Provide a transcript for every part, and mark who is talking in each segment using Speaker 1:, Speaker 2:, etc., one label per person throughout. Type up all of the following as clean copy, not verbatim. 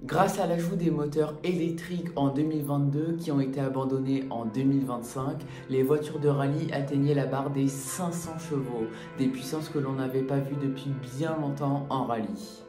Speaker 1: Grâce à l'ajout des moteurs électriques en 2022 qui ont été abandonnés en 2025, les voitures de rallye atteignaient la barre des 500 chevaux, des puissances que l'on n'avait pas vues depuis bien longtemps en rallye.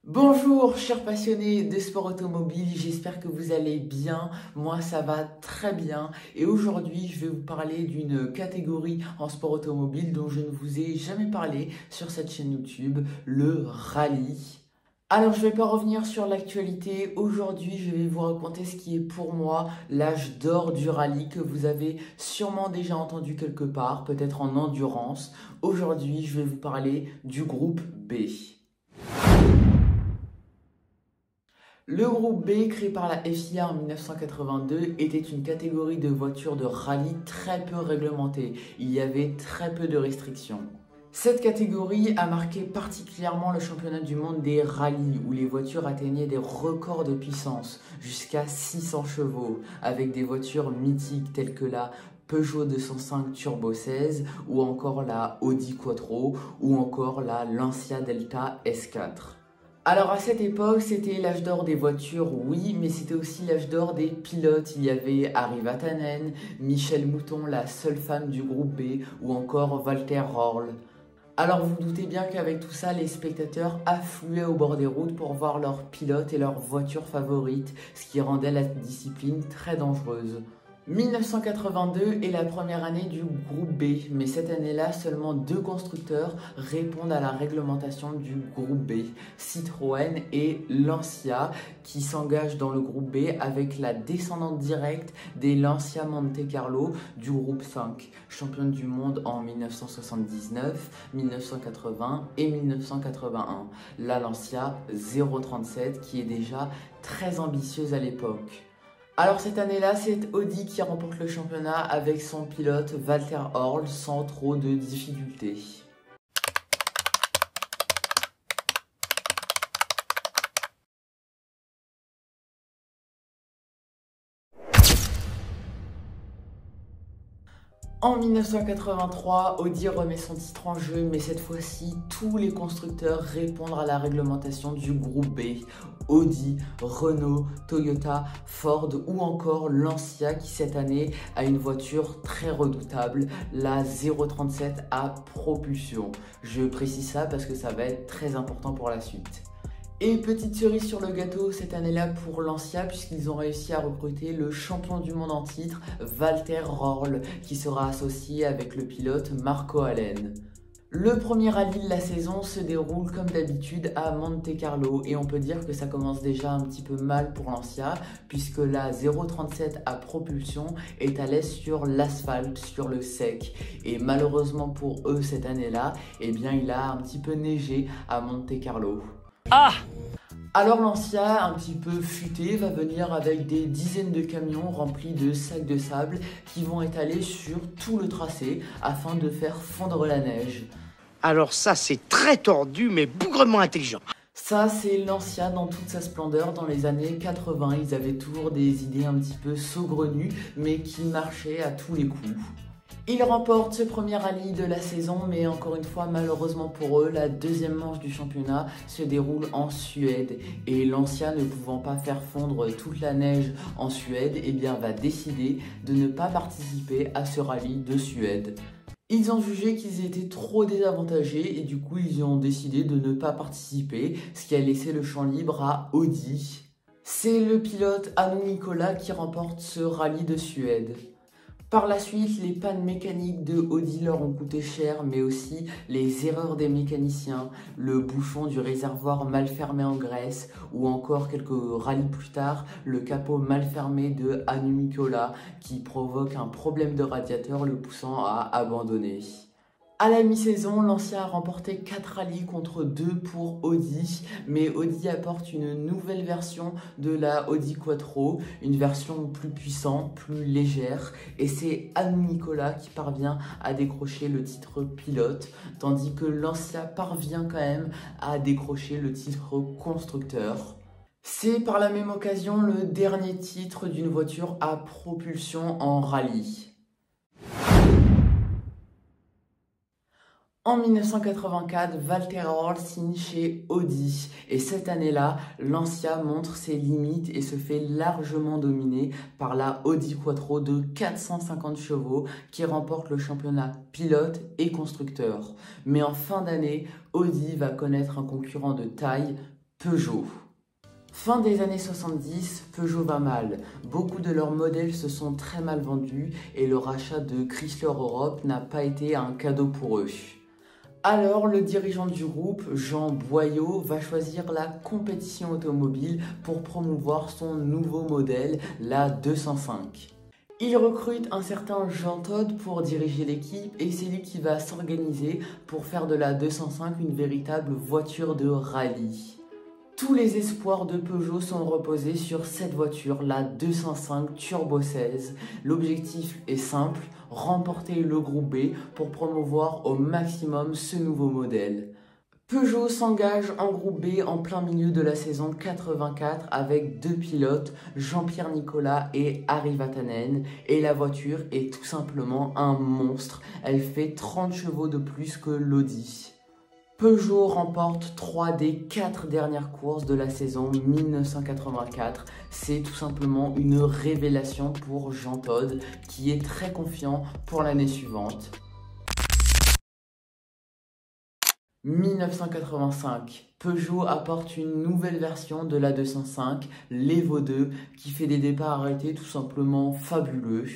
Speaker 1: Bonjour chers passionnés de sport automobile, j'espère que vous allez bien, moi ça va très bien et aujourd'hui je vais vous parler d'une catégorie en sport automobile dont je ne vous ai jamais parlé sur cette chaîne YouTube, le rallye. Alors je ne vais pas revenir sur l'actualité, aujourd'hui je vais vous raconter ce qui est pour moi l'âge d'or du rallye que vous avez sûrement déjà entendu quelque part, peut-être en endurance. Aujourd'hui je vais vous parler du groupe B. Le groupe B, créé par la FIA en 1982, était une catégorie de voitures de rallye très peu réglementée. Il y avait très peu de restrictions. Cette catégorie a marqué particulièrement le championnat du monde des rallyes, où les voitures atteignaient des records de puissance, jusqu'à 600 chevaux, avec des voitures mythiques telles que la Peugeot 205 Turbo 16, ou encore la Audi Quattro, ou encore la Lancia Delta S4. Alors à cette époque, c'était l'âge d'or des voitures, oui, mais c'était aussi l'âge d'or des pilotes. Il y avait Harry Vatanen, Michèle Mouton, la seule femme du groupe B, ou encore Walter Röhrl. Alors vous doutez bien qu'avec tout ça, les spectateurs affluaient au bord des routes pour voir leurs pilotes et leurs voitures favorites, ce qui rendait la discipline très dangereuse. 1982 est la première année du groupe B, mais cette année-là, seulement 2 constructeurs répondent à la réglementation du groupe B, Citroën et Lancia, qui s'engagent dans le groupe B avec la descendante directe des Lancia Monte Carlo du groupe 5, championne du monde en 1979, 1980 et 1981. La Lancia 037 qui est déjà très ambitieuse à l'époque. Alors cette année-là, c'est Audi qui remporte le championnat avec son pilote Walter Röhrl sans trop de difficultés. En 1983, Audi remet son titre en jeu, mais cette fois-ci, tous les constructeurs répondent à la réglementation du groupe B. Audi, Renault, Toyota, Ford ou encore Lancia qui cette année a une voiture très redoutable, la 037 à propulsion. Je précise ça parce que ça va être très important pour la suite. Et petite cerise sur le gâteau cette année-là pour Lancia puisqu'ils ont réussi à recruter le champion du monde en titre, Walter Röhrl, qui sera associé avec le pilote Marco Allen. Le premier rallye de la saison se déroule comme d'habitude à Monte Carlo et on peut dire que ça commence déjà un petit peu mal pour Lancia puisque la 037 à propulsion est à l'aise sur l'asphalte, sur le sec et malheureusement pour eux cette année-là, eh bien il a un petit peu neigé à Monte Carlo. Ah! Alors Lancia, un petit peu futé, va venir avec des dizaines de camions remplis de sacs de sable qui vont étaler sur tout le tracé afin de faire fondre la neige.
Speaker 2: Alors ça, c'est très tordu, mais bougrement intelligent.
Speaker 1: Ça, c'est Lancia dans toute sa splendeur. Dans les années 80, ils avaient toujours des idées un petit peu saugrenues, mais qui marchaient à tous les coups. Ils remportent ce premier rallye de la saison, mais encore une fois, malheureusement pour eux, la deuxième manche du championnat se déroule en Suède. Et Lancia, ne pouvant pas faire fondre toute la neige en Suède, eh bien, va décider de ne pas participer à ce rallye de Suède. Ils ont jugé qu'ils étaient trop désavantagés et du coup, ils ont décidé de ne pas participer, ce qui a laissé le champ libre à Audi. C'est le pilote Hannu Mikkola qui remporte ce rallye de Suède. Par la suite, les pannes mécaniques de Audi leur ont coûté cher, mais aussi les erreurs des mécaniciens, le bouchon du réservoir mal fermé en graisse, ou encore quelques rallyes plus tard, le capot mal fermé de Hannu Mikkola qui provoque un problème de radiateur le poussant à abandonner. À la mi-saison, Lancia a remporté 4 rallyes contre 2 pour Audi, mais Audi apporte une nouvelle version de la Audi Quattro, une version plus puissante, plus légère, et c'est Anne Nicolas qui parvient à décrocher le titre pilote, tandis que Lancia parvient quand même à décrocher le titre constructeur. C'est par la même occasion le dernier titre d'une voiture à propulsion en rallye. En 1984, Walter Röhrl signe chez Audi et cette année-là, Lancia montre ses limites et se fait largement dominer par la Audi Quattro de 450 chevaux qui remporte le championnat pilote et constructeur. Mais en fin d'année, Audi va connaître un concurrent de taille, Peugeot. Fin des années 70, Peugeot va mal. Beaucoup de leurs modèles se sont très mal vendus et le rachat de Chrysler Europe n'a pas été un cadeau pour eux. Alors, le dirigeant du groupe, Jean Boyau, va choisir la compétition automobile pour promouvoir son nouveau modèle, la 205. Il recrute un certain Jean Todt pour diriger l'équipe et c'est lui qui va s'organiser pour faire de la 205 une véritable voiture de rallye. Tous les espoirs de Peugeot sont reposés sur cette voiture, la 205 Turbo 16. L'objectif est simple, remporter le groupe B pour promouvoir au maximum ce nouveau modèle. Peugeot s'engage en groupe B en plein milieu de la saison 84 avec 2 pilotes, Jean-Pierre Nicolas et Harry Vatanen. Et la voiture est tout simplement un monstre, elle fait 30 chevaux de plus que l'Audi. Peugeot remporte 3 des 4 dernières courses de la saison 1984. C'est tout simplement une révélation pour Jean Todt qui est très confiant pour l'année suivante. 1985, Peugeot apporte une nouvelle version de la 205, l'Evo 2, qui fait des départs arrêtés tout simplement fabuleux.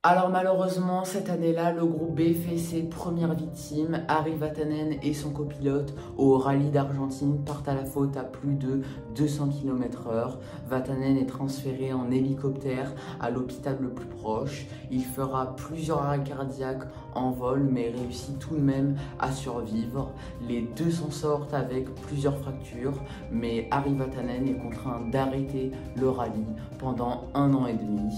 Speaker 1: Alors malheureusement, cette année-là, le groupe B fait ses premières victimes. Harry Vatanen et son copilote au rallye d'Argentine partent à la faute à plus de 200 km/h. Vatanen est transféré en hélicoptère à l'hôpital le plus proche. Il fera plusieurs arrêts cardiaques en vol, mais réussit tout de même à survivre. Les deux s'en sortent avec plusieurs fractures, mais Harry Vatanen est contraint d'arrêter le rallye pendant 1 an et demi.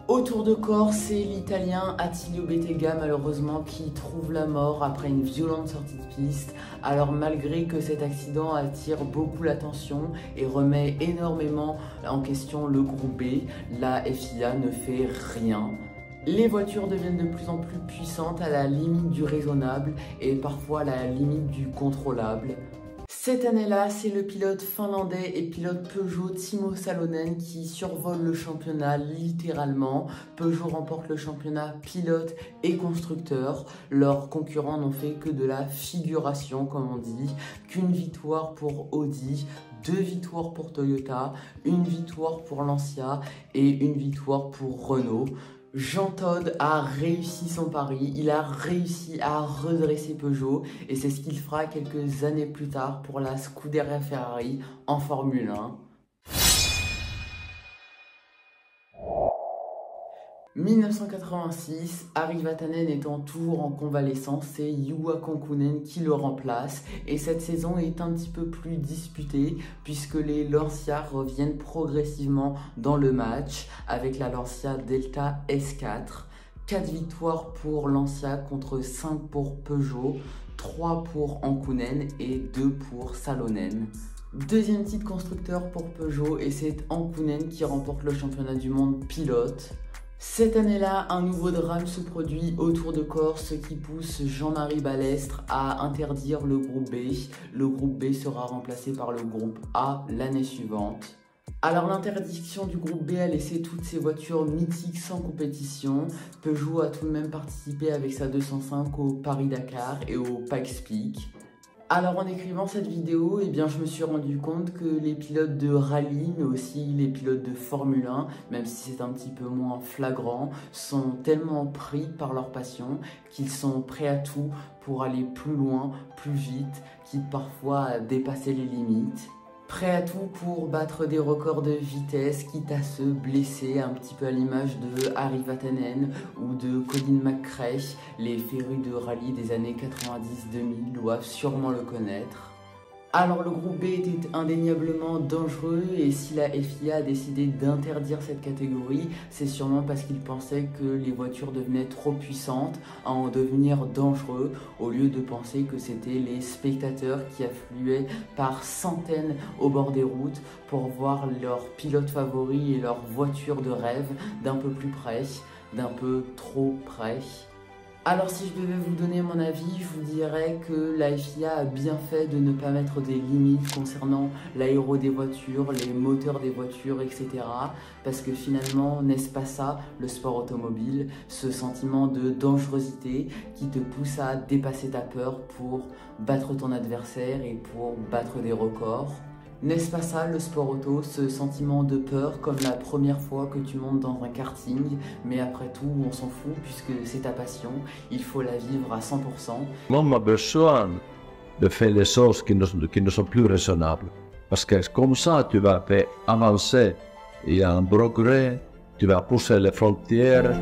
Speaker 1: Au Tour de Corse, c'est l'Italien Attilio Bettega malheureusement qui trouve la mort après une violente sortie de piste. Alors malgré que cet accident attire beaucoup l'attention et remet énormément en question le groupe B, la FIA ne fait rien. Les voitures deviennent de plus en plus puissantes à la limite du raisonnable et parfois à la limite du contrôlable. Cette année-là, c'est le pilote finlandais et pilote Peugeot Timo Salonen qui survole le championnat littéralement. Peugeot remporte le championnat pilote et constructeur. Leurs concurrents n'ont fait que de la figuration, comme on dit. Qu'une victoire pour Audi, 2 victoires pour Toyota, 1 victoire pour Lancia et 1 victoire pour Renault. Jean Todt a réussi son pari, il a réussi à redresser Peugeot et c'est ce qu'il fera quelques années plus tard pour la Scuderia Ferrari en Formule 1. 1986, Harry Vatanen étant toujours en convalescence, c'est Juha Kokkonen qui le remplace et cette saison est un petit peu plus disputée puisque les Lancia reviennent progressivement dans le match avec la Lancia Delta S4. 4 victoires pour Lancia contre 5 pour Peugeot, 3 pour Kokkonen et 2 pour Salonen. Deuxième titre constructeur pour Peugeot et c'est Kokkonen qui remporte le championnat du monde pilote. Cette année-là, un nouveau drame se produit au Tour de Corse, ce qui pousse Jean-Marie Balestre à interdire le groupe B. Le groupe B sera remplacé par le groupe A l'année suivante. Alors l'interdiction du groupe B a laissé toutes ces voitures mythiques sans compétition. Peugeot a tout de même participé avec sa 205 au Paris-Dakar et au Pikes Peak. Alors en écrivant cette vidéo, je me suis rendu compte que les pilotes de rallye, mais aussi les pilotes de Formule 1, même si c'est un petit peu moins flagrant, sont tellement pris par leur passion qu'ils sont prêts à tout pour aller plus loin, plus vite, quitte parfois à dépasser les limites. Prêt à tout pour battre des records de vitesse, quitte à se blesser, un petit peu à l'image de Harry Vatanen ou de Colin McRae. Les férus de rallye des années 90-2000 doivent sûrement le connaître. Alors le groupe B était indéniablement dangereux et si la FIA a décidé d'interdire cette catégorie, c'est sûrement parce qu'ils pensaient que les voitures devenaient trop puissantes à en devenir dangereux, au lieu de penser que c'était les spectateurs qui affluaient par centaines au bord des routes pour voir leurs pilotes favoris et leurs voitures de rêve d'un peu plus près, d'un peu trop près. Alors si je devais vous donner mon avis, je vous dirais que la FIA a bien fait de ne pas mettre des limites concernant l'aéro des voitures, les moteurs des voitures, etc. Parce que finalement, n'est-ce pas ça le sport automobile, ce sentiment de dangerosité qui te pousse à dépasser ta peur pour battre ton adversaire et pour battre des records? N'est-ce pas ça le sport auto, ce sentiment de peur comme la première fois que tu montes dans un karting, mais après tout on s'en fout puisque c'est ta passion, il faut la vivre à 100%.
Speaker 3: On a besoin de faire des choses qui ne sont plus raisonnables. Parce que comme ça tu vas faire avancer, il y a un progrès, tu vas pousser les frontières.